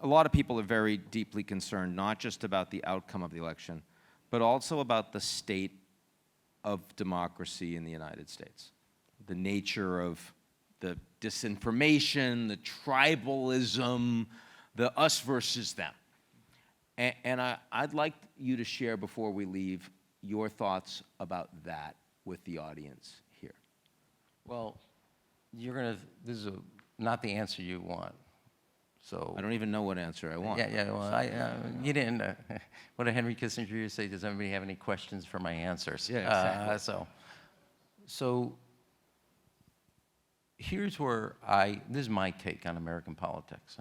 a lot of people are very deeply concerned, not just about the outcome of the election, but also about the state of democracy in the United States. The nature of the disinformation, the tribalism, the us versus them. And I'd like you to share, before we leave, your thoughts about that with the audience here. Well, this is not the answer you want. So I don't even know what answer I want. Yeah. Well, you didn't. What did Henry Kissinger used to say? Does anybody have any questions for my answers? Yeah, exactly. So here's where this is my take on American politics.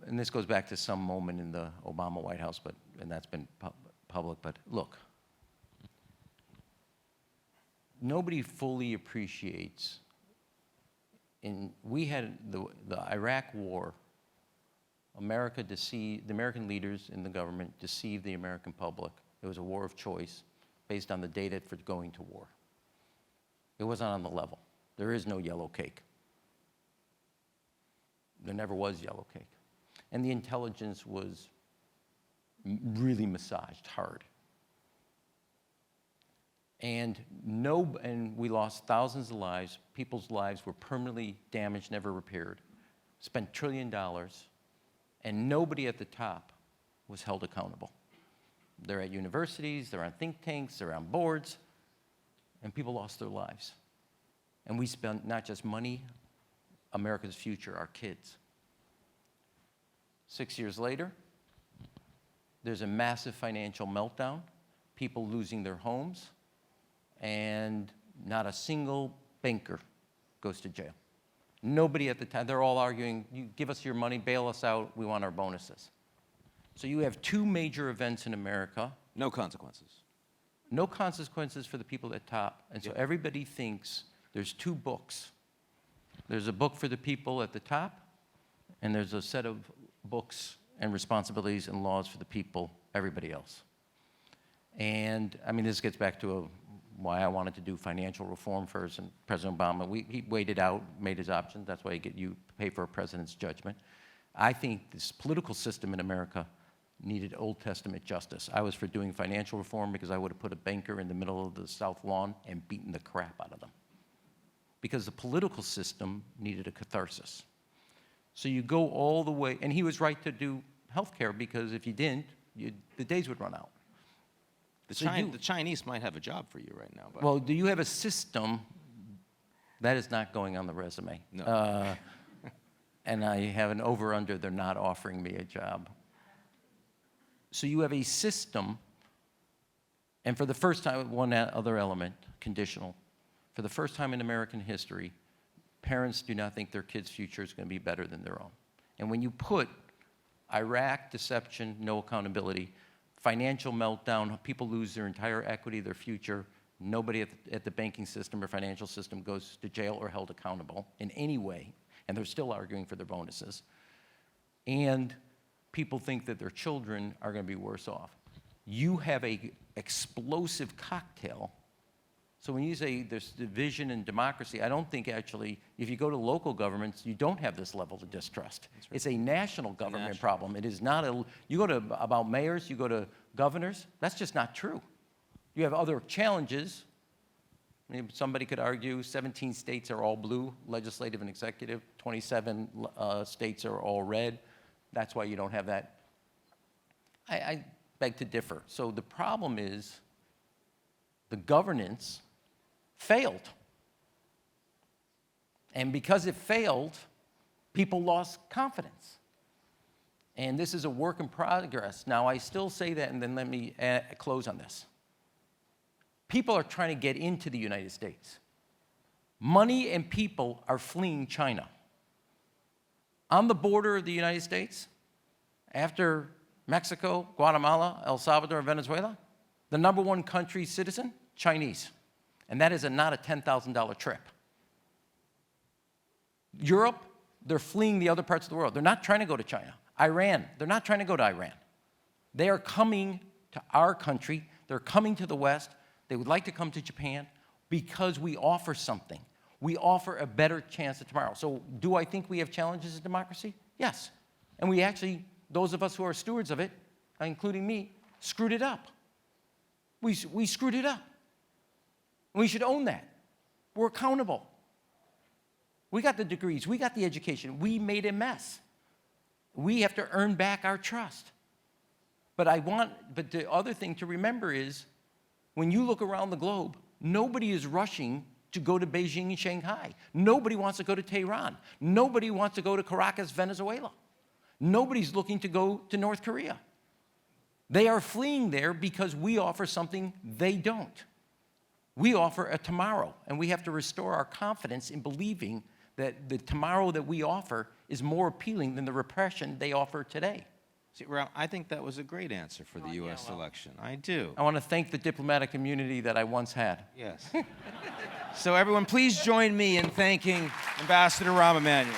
And this goes back to some moment in the Obama White House, and that's been public. But look, nobody fully appreciates. We had the Iraq War. The American leaders in the government deceived the American public. It was a war of choice based on the data for going to war. It wasn't on the level. There is no yellow cake. There never was yellow cake. And the intelligence was really massaged hard. And we lost thousands of lives. People's lives were permanently damaged, never repaired. Spent $1 trillion, and nobody at the top was held accountable. They're at universities, they're on think tanks, they're on boards, and people lost their lives. And we spent not just money, America's future, our kids. 6 years later, there's a massive financial meltdown, people losing their homes, and not a single banker goes to jail. Nobody at the time, they're all arguing, you give us your money, bail us out, we want our bonuses. So you have two major events in America. No consequences. No consequences for the people at top. And so everybody thinks there's two books. There's a book for the people at the top, and there's a set of books and responsibilities and laws for the people, everybody else. And I mean, this gets back to why I wanted to do financial reform first, and President Obama, he waited out, made his options. That's why you pay for a president's judgment. I think this political system in America needed Old Testament justice. I was for doing financial reform because I would have put a banker in the middle of the South Lawn and beaten the crap out of them. Because the political system needed a catharsis. So you go all the way, and he was right to do health care, because if you didn't, the days would run out. The Chinese might have a job for you right now. But. Well, do you have a system that is not going on the resume? No. And I have an over-under, they're not offering me a job. So you have a system, and for the first time, one other element, conditional. For the first time in American history, parents do not think their kids' future is going to be better than their own. And when you put Iraq, deception, no accountability, financial meltdown, people lose their entire equity, their future, nobody at the banking system or financial system goes to jail or held accountable in any way, and they're still arguing for their bonuses. And people think that their children are going to be worse off. You have an explosive cocktail. So when you say there's division in democracy, I don't think actually, if you go to local governments, you don't have this level of distrust. Right. It's a national government problem. It is not you go to about mayors, you go to governors, that's just not true. You have other challenges. I mean, somebody could argue 17 states are all blue, legislative and executive, 27 states are all red. That's why you don't have that. I beg to differ. So the problem is the governance failed. And because it failed, people lost confidence. And this is a work in progress. Now, I still say that, and then let me close on this. People are trying to get into the United States. Money and people are fleeing China. On the border of the United States, after Mexico, Guatemala, El Salvador, and Venezuela, the number one country citizen, Chinese. And that is not a $10,000 trip. Europe, they're fleeing the other parts of the world. They're not trying to go to China. Iran, they're not trying to go to Iran. They are coming to our country. They're coming to the West. They would like to come to Japan because we offer something. We offer a better chance at tomorrow. So do I think we have challenges in democracy? Yes. And we actually, those of us who are stewards of it, including me, screwed it up. We screwed it up. We should own that. We're accountable. We got the degrees. We got the education. We made a mess. We have to earn back our trust. But the other thing to remember is, when you look around the globe, nobody is rushing to go to Beijing and Shanghai. Nobody wants to go to Tehran. Nobody wants to go to Caracas, Venezuela. Nobody's looking to go to North Korea. They are fleeing there because we offer something they don't. We offer a tomorrow, and we have to restore our confidence in believing that the tomorrow that we offer is more appealing than the repression they offer today. See, Rahm, I think that was a great answer for the U.S. election. I do. I want to thank the diplomatic community that I once had. Yes. So everyone, please join me in thanking Ambassador Rahm Emanuel.